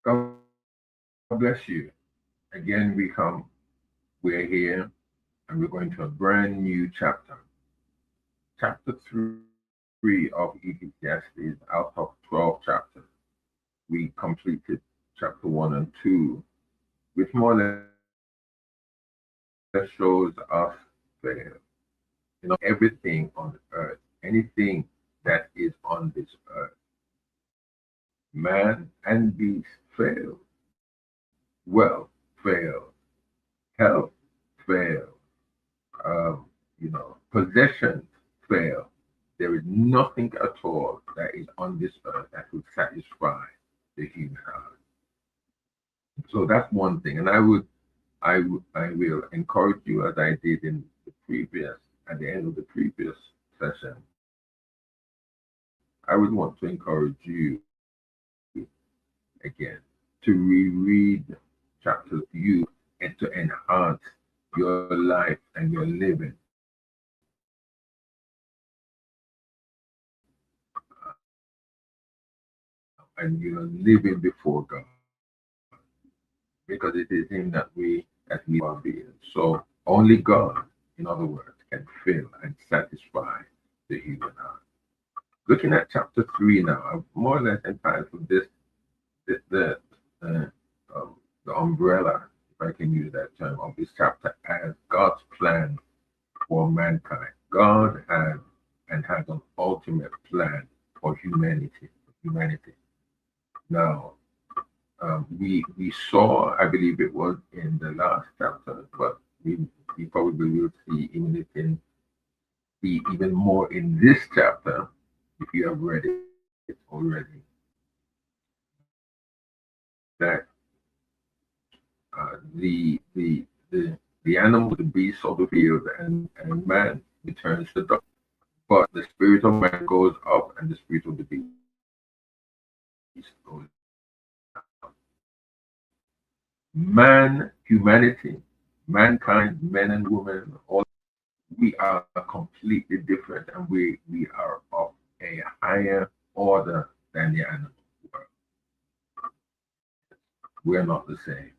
God bless you. Again, we're here, and we're going to a brand new chapter. Chapter 3 of Ecclesiastes out of 12 chapters. We completed chapter 1 and 2, which more or less shows us fail. Everything on the earth, anything that is on this earth, man and beast fail. Wealth fails, health fails, possessions fail. There is nothing at all that is on this earth that would satisfy the human heart. So that's one thing, and I will encourage you, as I did in the previous, at the end of the previous session. I would want to encourage you again to reread chapter you and to enhance your life and your living, and living before God, because it is Him that we are being. So only God, in other words, can fill and satisfy the human heart. Looking at chapter 3 now, I've more or less entitled this uh, the umbrella, if I can use that term, of this chapter as God's plan for mankind. God had and has an ultimate plan for humanity. Now, we saw, I believe it was in the last chapter, but we probably will see see even more in this chapter if you have read it already. That the animal, the beast of the field, and man returns to dust. But the spirit of man goes up, and the spirit of the beast goes down. Man, humanity, mankind, men and women, all we are completely different, and we are of a higher order than the animal world. We're not the same.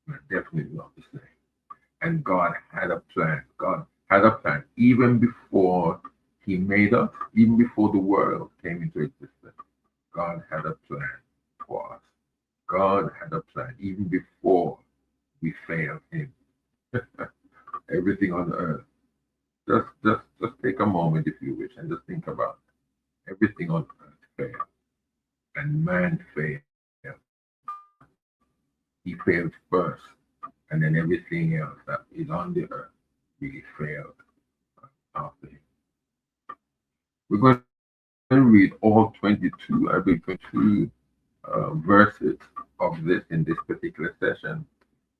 We're definitely not the same. And God had a plan. God had a plan even before He made us, even before the world came into existence. God had a plan for us. God had a plan even before we failed Him. Everything on the earth. Just take a moment, if you wish, and just think about it. Everything on earth failed, and man failed. He failed first, and then everything else that is on the earth really failed after Him. We're going to read all 22, I believe, 22 verses of this in this particular session.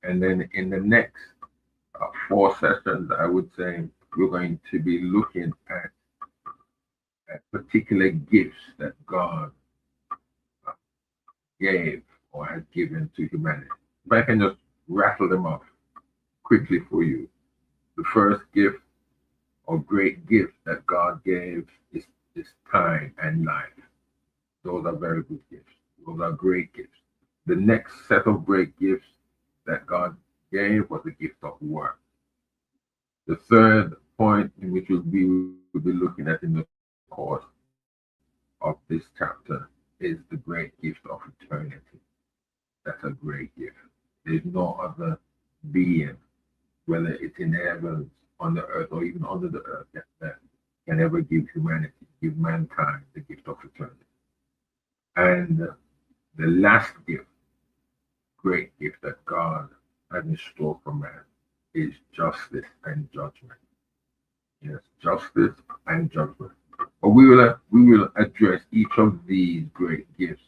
And then in the next four sessions, I would say we're going to be looking at particular gifts that God uh, gave or has given to humanity. If I can just rattle them off quickly for you. The first gift or great gift that God gave is time and life. Those are very good gifts. Those are great gifts. The next set of great gifts that God gave was the gift of work. The third point in which will be looking at in the course of this chapter is the great gift of eternity. That's a great gift. There's no other being, whether it's in the heavens, on the earth, or even under the earth, that can ever give humanity, give mankind the gift of eternity. And the last gift, great gift that God has in store for man is justice and judgment. Yes, justice and judgment. But we will address each of these great gifts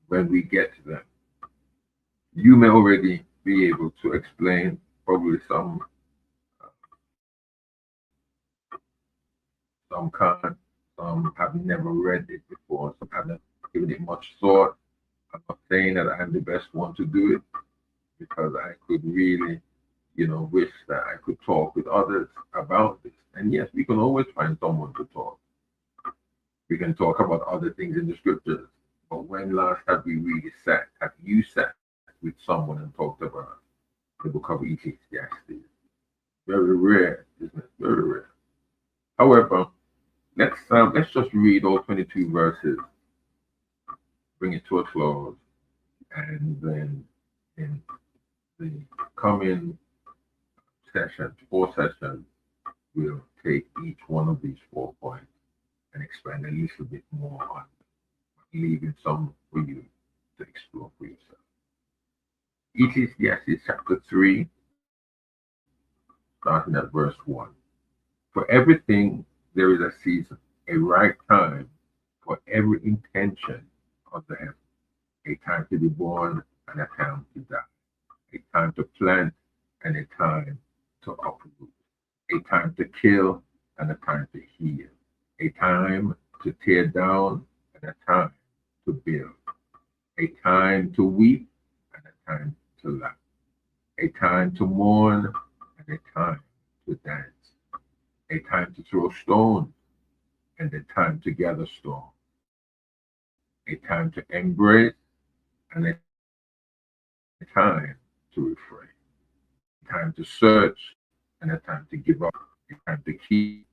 when we get to them. You may already be able to explain probably some can, some have never read it before, some haven't given it much thought. I'm not saying that I'm the best one to do it because I could really, wish that I could talk with others about this. And yes, we can always find someone to talk. We can talk about other things in the scriptures, But when last have we really sat? Have you sat with someone and talked about the book of Ecclesiastes? Very rare, isn't it? Very rare. However, let's just read all 22 verses, bring it to a close, and then in the coming session, 4 sessions, we'll take each one of these 4 points and expand a little bit more on it, leaving some for you to explore for yourself. Ecclesiastes chapter 3, starting at verse 1. For everything there is a season, a right time for every intention of the heaven, a time to be born and a time to die, a time to plant and a time to uproot, a time to kill and a time to heal, a time to tear down and a time to build, a time to weep and a time to laugh, a time to mourn and a time to dance, a time to throw stones and a time to gather storm, a time to embrace and a time to refrain, a time to search and a time to give up, a time to keep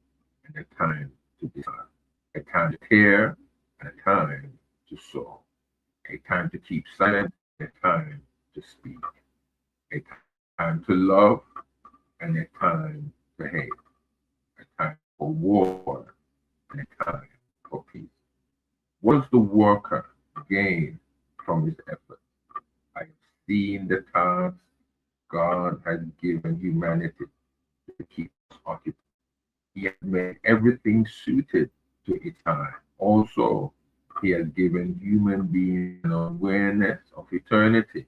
and a time to discard, a time to tear and a time to sow, a time to keep silent and a time to speak, a time to love and a time to hate, a time for war and a time for peace. What does the worker gain from his effort? I have seen the task God has given humanity to keep us occupied. He has made everything suited to its time. Also, He has given human beings an awareness of eternity,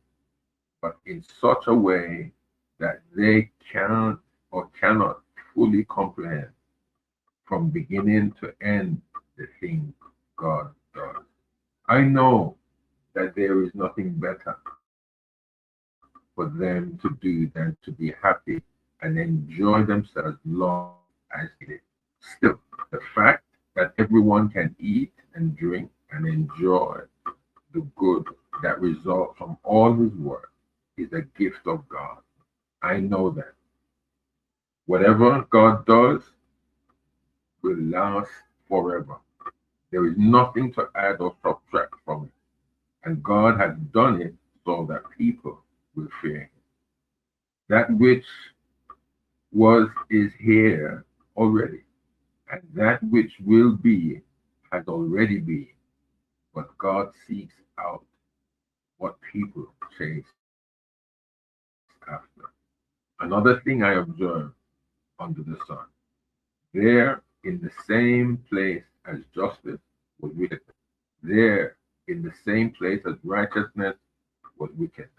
but in such a way that they can't or cannot fully comprehend from beginning to end the things God does. I know that there is nothing better for them to do than to be happy and enjoy themselves long as they live. Still, the fact that everyone can eat and drink and enjoy the good that results from all his work is a gift of God. I know that. Whatever God does will last forever. There is nothing to add or subtract from it. And God has done it so that people will fear him. That which was is here already, and that which will be has already been. But God seeks out what people chase after. Another thing I observed under the sun, there in the same place as justice was wickedness, there in the same place as righteousness was wickedness.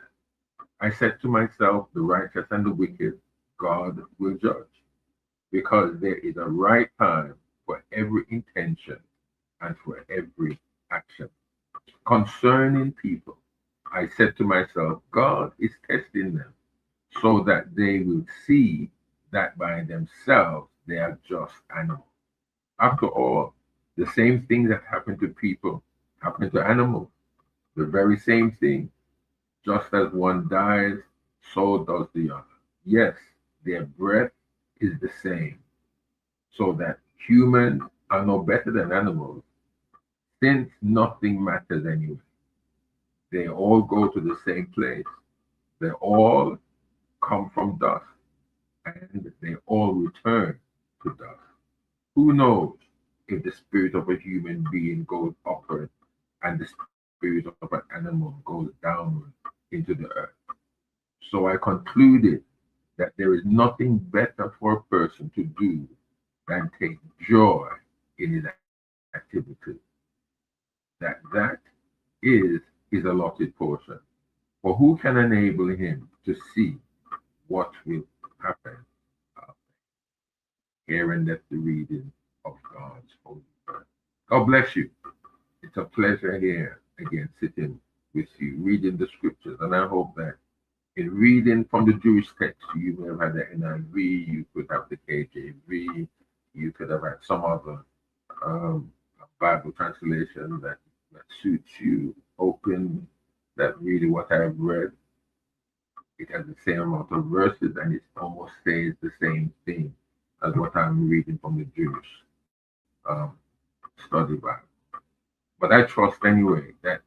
I said to myself, the righteous and the wicked God will judge, because there is a right time for every intention and for every action. Concerning people, I said to myself, God is testing them so that they will see that by themselves they are just animals. After all, the same thing that happened to people happened to animals. The very same thing. Just as one dies, so does the other. Yes, their breath is the same, so that humans are no better than animals, since nothing matters anyway. They all go to the same place. They all come from dust, and they all return to dust. Who knows if the spirit of a human being goes upward and the spirit of an animal goes downward into the earth? So I concluded that there is nothing better for a person to do than take joy in his activity. That is his allotted portion. For who can enable him to see what will happen? Here endeth the reading of God's holy word. God bless you. It's a pleasure here again sitting with you, reading the scriptures. And I hope that in reading from the Jewish text, you may have had the NIV, you could have the KJV, you could have had some other Bible translation that that suits you, hoping that really what I've read, it has the same amount of verses and it almost says the same thing as what I'm reading from the Jewish um, study Bible. But I trust anyway that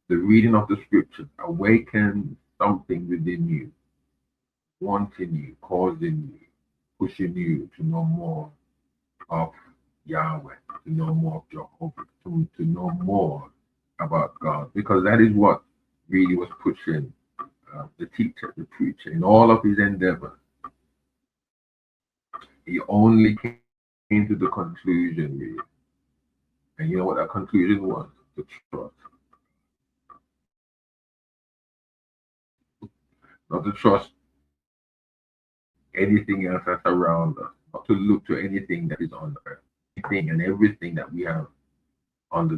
the reading of the scriptures awakens something within you, wanting you, causing you, pushing you to know more of Yahweh, to know more of Jehovah, to know more about God, because that is what really was pushing the teacher, the preacher, in all of his endeavor. He only came to the conclusion, really. And you know what that conclusion was? To trust. Not to trust anything else that's around us, not to look to anything that is on earth, anything and everything that we have on the